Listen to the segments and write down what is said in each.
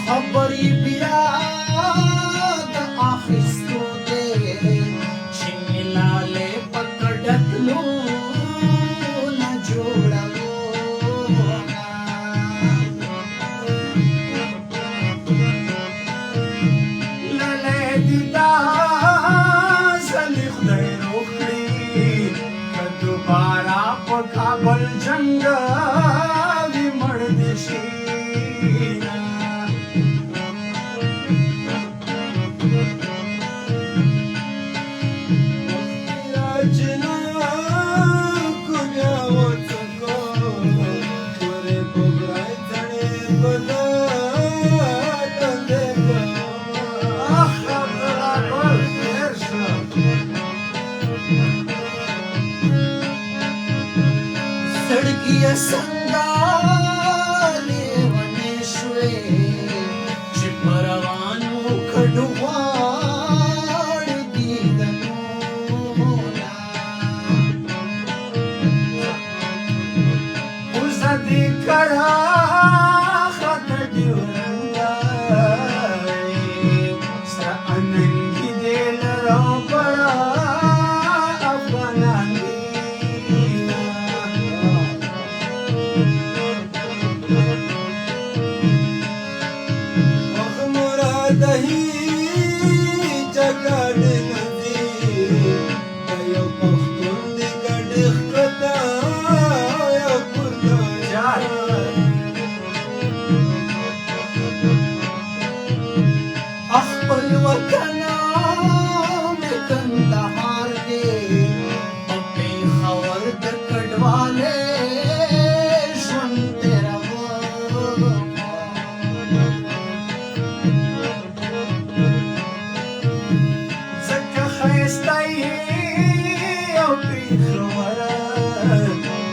خبرې بیا د اخیستو دی چې مې لالې په کډکلو نه جوړوونه لالې دې دا ځلې خدای روغ کړي که دوباره په کابل جنګ وي مړ دې شي سړکیه څنګه لیونې شوې چې په روانو کډو غواړي دیدنونه پوزه دې کړه خطر ډیورنده سره اننګي دې لرو پړه افغانان دهی جګړ ندی یو پښتون دې ګډ خطا یو پردار خپل وطن مې کندهار دی په پېښور د کډوالې ژوند تېروم ښایسته یې او پېښوره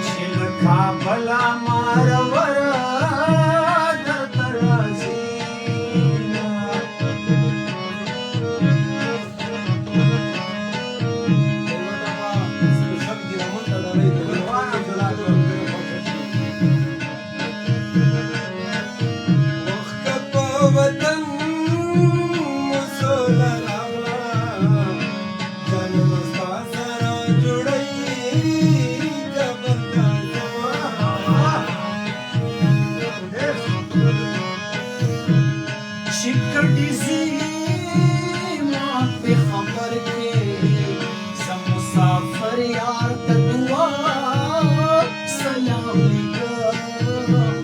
چې له کابله ماروره درته راځي وخت په وطن مسوله شکړې زی ما په خبر کې سم مسافر یار ته دعا سلام لیکم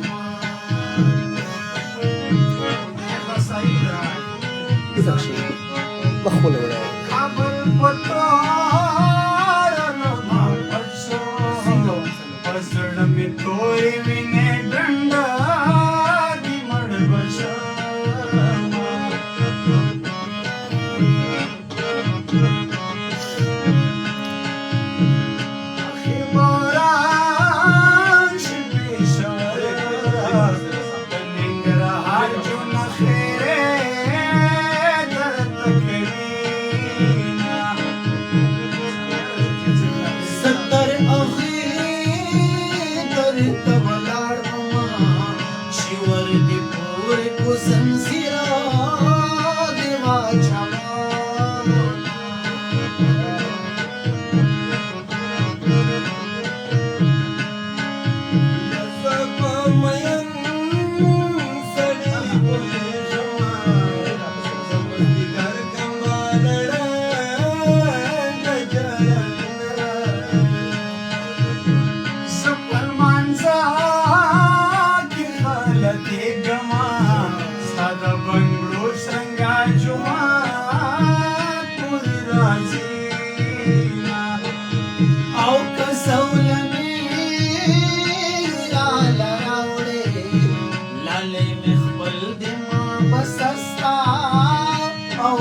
خبر پتوار نه ما پښو پسړ مې توي وینې ډنډا دی مړ بشا او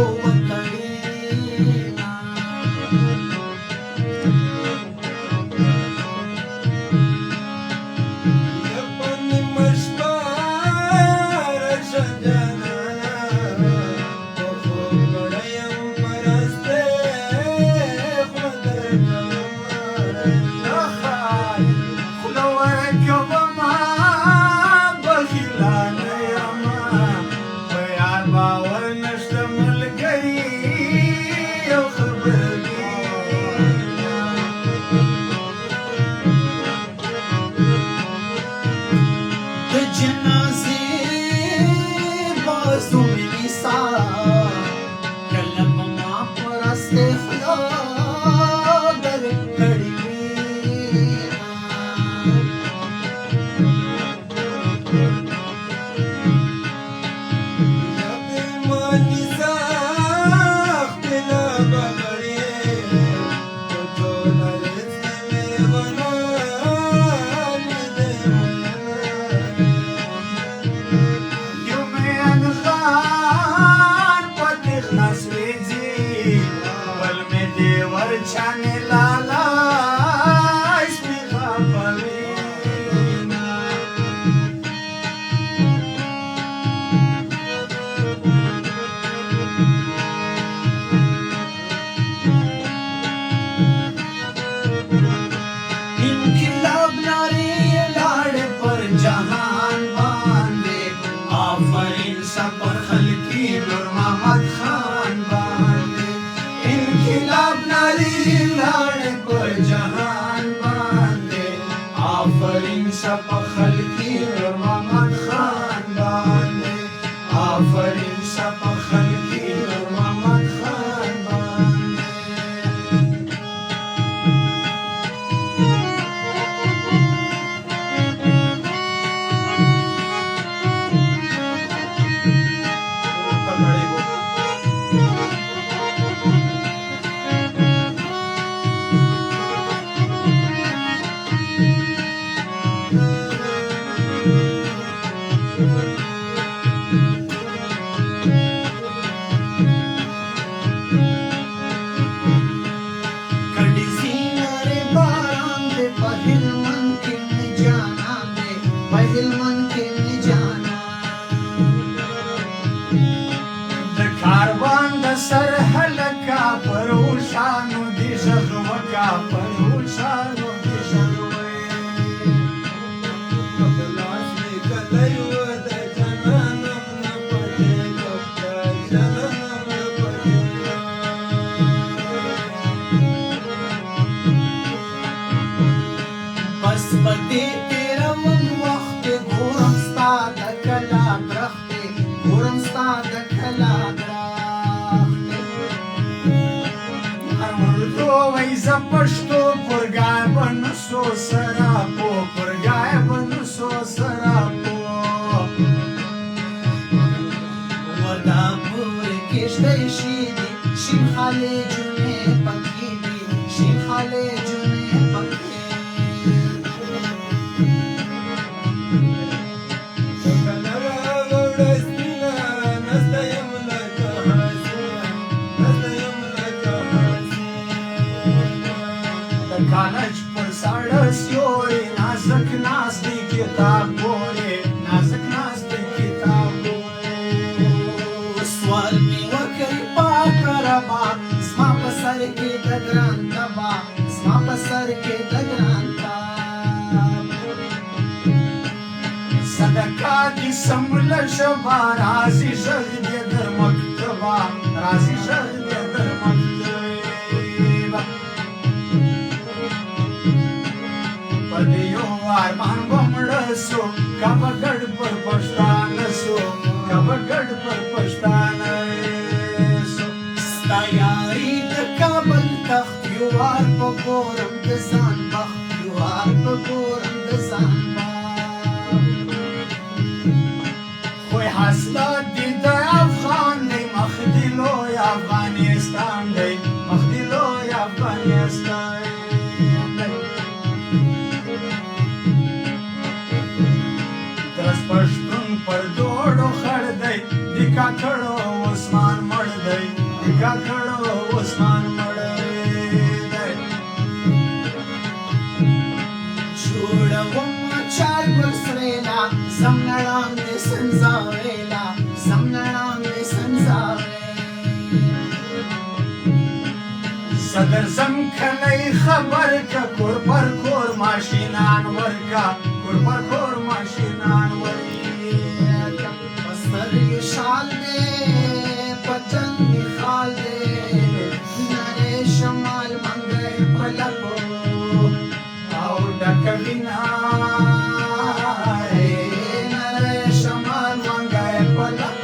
Ka khado Osman mard gay, ka khado اسمان مړی جوړوم چار ګل سریلا زم نړام دې سنځاویلا زم نړام دې سنځاوی صدر زم کلی خبر کا کور پر کور ماشینان ورکا کور پر کور ماشینان ورکا بستر یې شال دې پچن دې خال دې نره شمال منګي پلکو او ډکوینا نره شمال منګي پلکو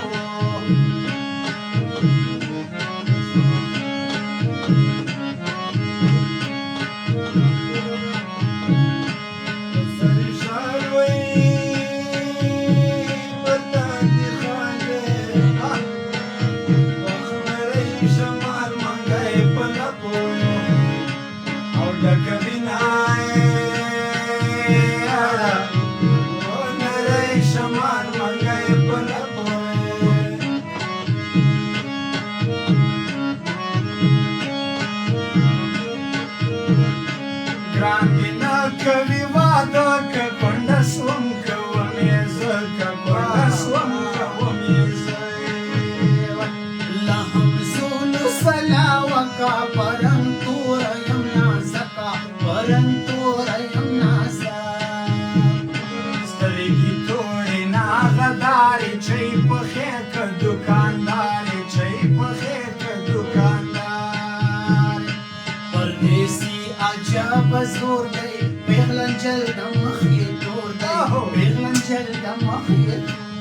کوي واده که کونډه سوم که ومیزه که کونډه سوم که ومیزه لا همزولو سلا وکا پرم تور یم نازکا پرم تور یم نازا سترګې توړې ناغدارې چی پخې که دوکاندارې چی پخې که دوکاندار پردیسی عجب زور دی پیغلنجل د مخ یې تور دی پیغلنجل د مخ یې تور